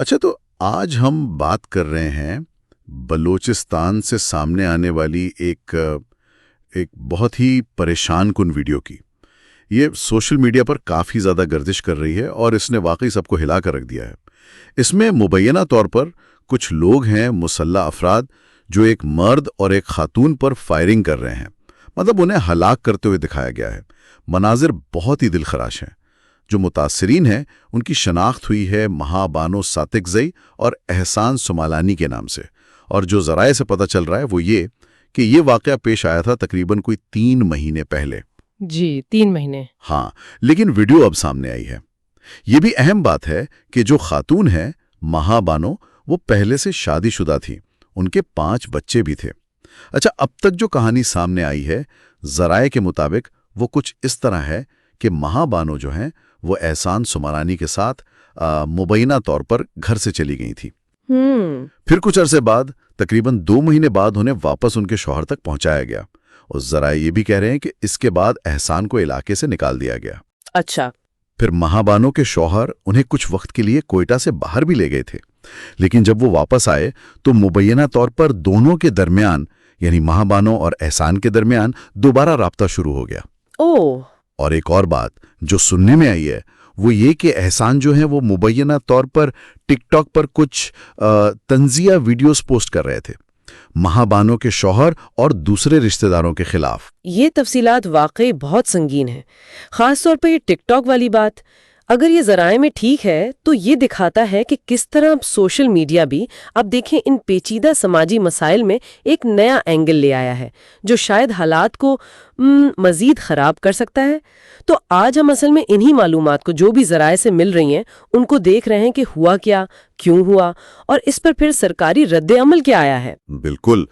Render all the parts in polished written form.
اچھا، تو آج ہم بات کر رہے ہیں بلوچستان سے سامنے آنے والی ایک بہت ہی پریشان کن ویڈیو کی۔ یہ سوشل میڈیا پر کافی زیادہ گردش کر رہی ہے اور اس نے واقعی سب کو ہلا کر رکھ دیا ہے۔ اس میں مبینہ طور پر کچھ لوگ ہیں، مسلح افراد، جو ایک مرد اور ایک خاتون پر فائرنگ کر رہے ہیں، مطلب انہیں ہلاک کرتے ہوئے دکھایا گیا ہے۔ مناظر بہت ہی دلخراش ہیں۔ جو متاثرین ہیں ان کی شناخت ہوئی ہے مہابانو ساتکزئی اور احسان سمالانی کے نام سے، اور جو ذرائع سے پتہ چل رہا ہے وہ یہ کہ یہ واقعہ پیش آیا تھا تقریباً کوئی 3 مہینے پہلے۔ جی 3 مہینے۔ ہاں، لیکن ویڈیو اب سامنے آئی ہے۔ یہ بھی اہم بات ہے کہ جو خاتون ہے مہابانو، وہ پہلے سے شادی شدہ تھی، ان کے 5 بچے بھی تھے۔ اچھا، اب تک جو کہانی سامنے آئی ہے ذرائع کے مطابق وہ کچھ اس طرح ہے کہ مہابانو جو ہیں وہ احسان سمالانی کے ساتھ مبینہ طور پر گھر سے چلی گئی تھی۔ پھر کچھ عرصے بعد، تقریباً 2 مہینے بعد، انہیں واپس ان کے شوہر تک پہنچایا گیا، اور ذرائع یہ بھی کہہ رہے ہیں کہ اس کے بعد احسان کو علاقے سے نکال دیا گیا۔ اچھا۔ پھر مہابانو کے شوہر انہیں کچھ وقت کے لیے کوئٹہ سے باہر بھی لے گئے تھے، لیکن جب وہ واپس آئے تو مبینہ طور پر دونوں کے درمیان، یعنی مہابانو اور احسان کے درمیان، دوبارہ رابطہ شروع ہو گیا۔ اور ایک اور بات جو سننے میں آئی ہے وہ یہ کہ احسان جو ہیں وہ مبینہ طور پر ٹک ٹاک پر کچھ تنزیہ ویڈیوز پوسٹ کر رہے تھے مہابانو کے شوہر اور دوسرے رشتہ داروں کے خلاف۔ یہ تفصیلات واقعی بہت سنگین ہیں، خاص طور پر یہ ٹک ٹاک والی بات۔ اگر یہ ذرائع میں ٹھیک ہے تو یہ دکھاتا ہے کہ کس طرح سوشل میڈیا بھی اب دیکھیں ان پیچیدہ سماجی مسائل میں ایک نیا اینگل لے آیا ہے جو شاید حالات کو مزید خراب کر سکتا ہے۔ تو آج ہم اصل میں انہی معلومات کو جو بھی ذرائع سے مل رہی ہیں ان کو دیکھ رہے ہیں کہ ہوا کیا، کیوں ہوا، اور اس پر پھر سرکاری رد عمل کیا آیا ہے۔ بالکل،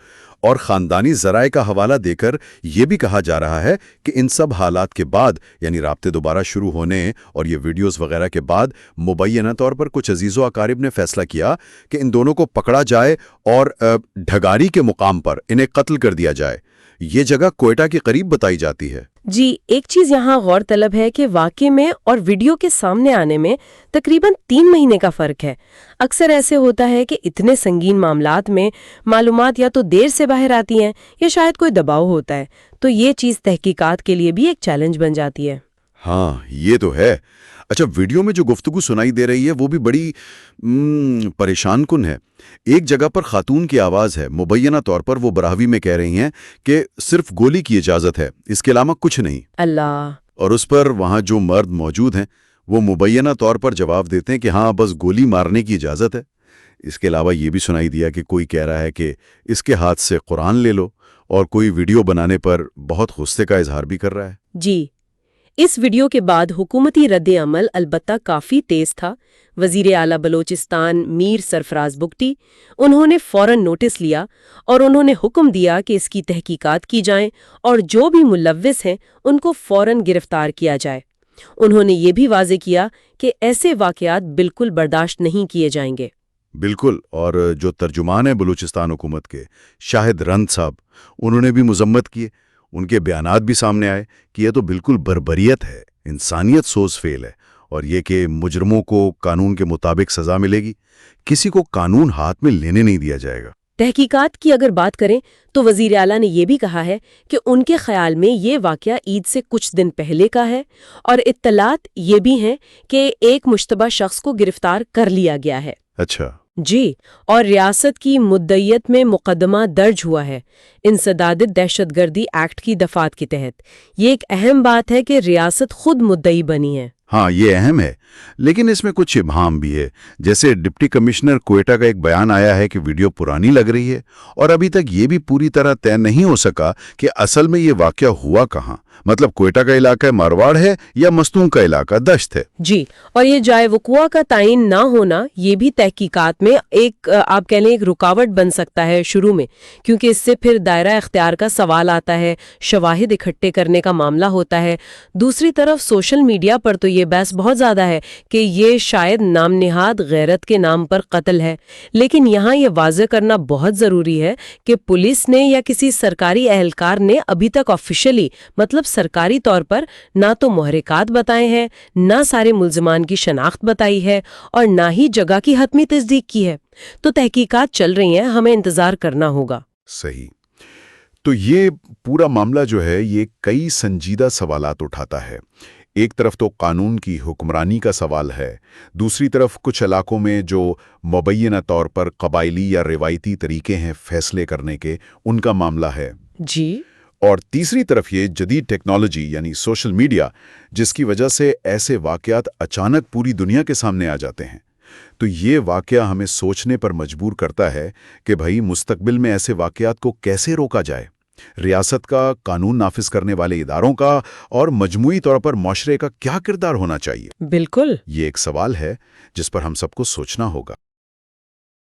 اور خاندانی ذرائع کا حوالہ دے کر یہ بھی کہا جا رہا ہے کہ ان سب حالات کے بعد، یعنی رابطے دوبارہ شروع ہونے اور یہ ویڈیوز وغیرہ کے بعد، مبینہ طور پر کچھ عزیز و اقارب نے فیصلہ کیا کہ ان دونوں کو پکڑا جائے اور ڈھگاری کے مقام پر انہیں قتل کر دیا جائے۔ یہ جگہ کوئٹہ کے قریب بتائی جاتی ہے۔ جی، ایک چیز یہاں غور طلب ہے کہ واقعے میں اور ویڈیو کے سامنے آنے میں تقریباً 3 مہینے کا فرق ہے۔ اکثر ایسے ہوتا ہے کہ اتنے سنگین معاملات میں معلومات یا تو دیر سے باہر آتی ہیں یا شاید کوئی دباؤ ہوتا ہے، تو یہ چیز تحقیقات کے لیے بھی ایک چیلنج بن جاتی ہے۔ ہاں، یہ تو ہے۔ اچھا، ویڈیو میں جو گفتگو سنائی دے رہی ہے وہ بھی بڑی پریشان کن ہے۔ ایک جگہ پر خاتون کی آواز ہے، مبینہ طور پر وہ براہوی میں کہہ رہی ہیں کہ صرف گولی کی اجازت ہے، اس کے علاوہ کچھ نہیں۔ اللہ! اور اس پر وہاں جو مرد موجود ہیں وہ مبینہ طور پر جواب دیتے ہیں کہ ہاں، بس گولی مارنے کی اجازت ہے۔ اس کے علاوہ یہ بھی سنائی دیا کہ کوئی کہہ رہا ہے کہ اس کے ہاتھ سے قرآن لے لو، اور کوئی ویڈیو بنانے پر بہت غصے کا اظہار بھی کر رہا ہے۔ جی، اس ویڈیو کے بعد حکومتی رد عمل البتہ کافی تیز تھا۔ وزیر اعلیٰ بلوچستان میر سرفراز بگٹی، انہوں نے فوراً نوٹس لیا اور انہوں نے حکم دیا کہ اس کی تحقیقات کی جائیں اور جو بھی ملوث ہیں ان کو فوراً گرفتار کیا جائے۔ انہوں نے یہ بھی واضح کیا کہ ایسے واقعات بالکل برداشت نہیں کیے جائیں گے۔ بالکل، اور جو ترجمان ہیں بلوچستان حکومت کے، شاہد رند صاحب، انہوں نے بھی مذمت کیے۔ ان کے بیانات بھی سامنے آئے کہ یہ تو بالکل بربریت ہے، انسانیت سوز فعل ہے، اور یہ کہ مجرموں کو قانون کے مطابق سزا ملے گی، کسی کو قانون ہاتھ میں لینے نہیں دیا جائے گا۔ تحقیقات کی اگر بات کریں تو وزیر اعلیٰ نے یہ بھی کہا ہے کہ ان کے خیال میں یہ واقعہ عید سے کچھ دن پہلے کا ہے، اور اطلاعات یہ بھی ہیں کہ ایک مشتبہ شخص کو گرفتار کر لیا گیا ہے۔ اچھا۔ جی، اور ریاست کی مدعیت میں مقدمہ درج ہوا ہے انسداد دہشت گردی ایکٹ کی دفعات کے تحت۔ یہ ایک اہم بات ہے کہ ریاست خود مدعی بنی ہے۔ ہاں، یہ اہم ہے، لیکن اس میں کچھ ابہام بھی ہے۔ جیسے ڈپٹی کمشنر کوئٹہ کا ایک بیان آیا ہے کہ ویڈیو پرانی لگ رہی ہے، اور ابھی تک یہ بھی پوری طرح طے نہیں ہو سکا کہ اصل میں یہ واقعہ ہوا کہاں، مطلب کوئٹہ کا علاقہ مارواڑ ہے یا مستونگ کا علاقہ دشت ہے۔ جی، اور یہ جائے وقوع کا تعین نہ ہونا یہ بھی تحقیقات میں ایک آپ کہہ لیں ایک رکاوٹ بن سکتا ہے شروع میں، کیونکہ اس سے پھر دائرہ اختیار کا سوال آتا ہے، شواہد اکٹھے کرنے کا معاملہ ہوتا ہے۔ دوسری طرف سوشل میڈیا پر تو یہ یہ بحث بہت زیادہ ہے کہ یہ شاید نام نہاد غیرت کے نام پر قتل ہے، لیکن یہاں یہ واضح کرنا بہت ضروری ہے کہ پولیس نے یا کسی سرکاری اہلکار نے ابھی تک آفیشلی مطلب سرکاری طور پر نہ تو محرکات بتائے ہیں، نہ سارے ملزمان کی شناخت بتائی ہے، اور نہ ہی جگہ کی حتمی تصدیق کی ہے۔ تو تحقیقات چل رہی ہیں، ہمیں انتظار کرنا ہوگا۔ صحیح۔ تو یہ پورا معاملہ جو ہے یہ کئی سنجیدہ سوالات اٹھاتا ہے۔ ایک طرف تو قانون کی حکمرانی کا سوال ہے، دوسری طرف کچھ علاقوں میں جو مبینہ طور پر قبائلی یا روایتی طریقے ہیں فیصلے کرنے کے، ان کا معاملہ ہے۔ جی۔ اور تیسری طرف یہ جدید ٹیکنالوجی یعنی سوشل میڈیا، جس کی وجہ سے ایسے واقعات اچانک پوری دنیا کے سامنے آ جاتے ہیں۔ تو یہ واقعہ ہمیں سوچنے پر مجبور کرتا ہے کہ بھائی مستقبل میں ایسے واقعات کو کیسے روکا جائے، ریاست کا، قانون نافذ کرنے والے اداروں کا، اور مجموعی طور پر معاشرے کا کیا کردار ہونا چاہیے۔ بالکل۔ یہ ایک سوال ہے جس پر ہم سب کو سوچنا ہوگا۔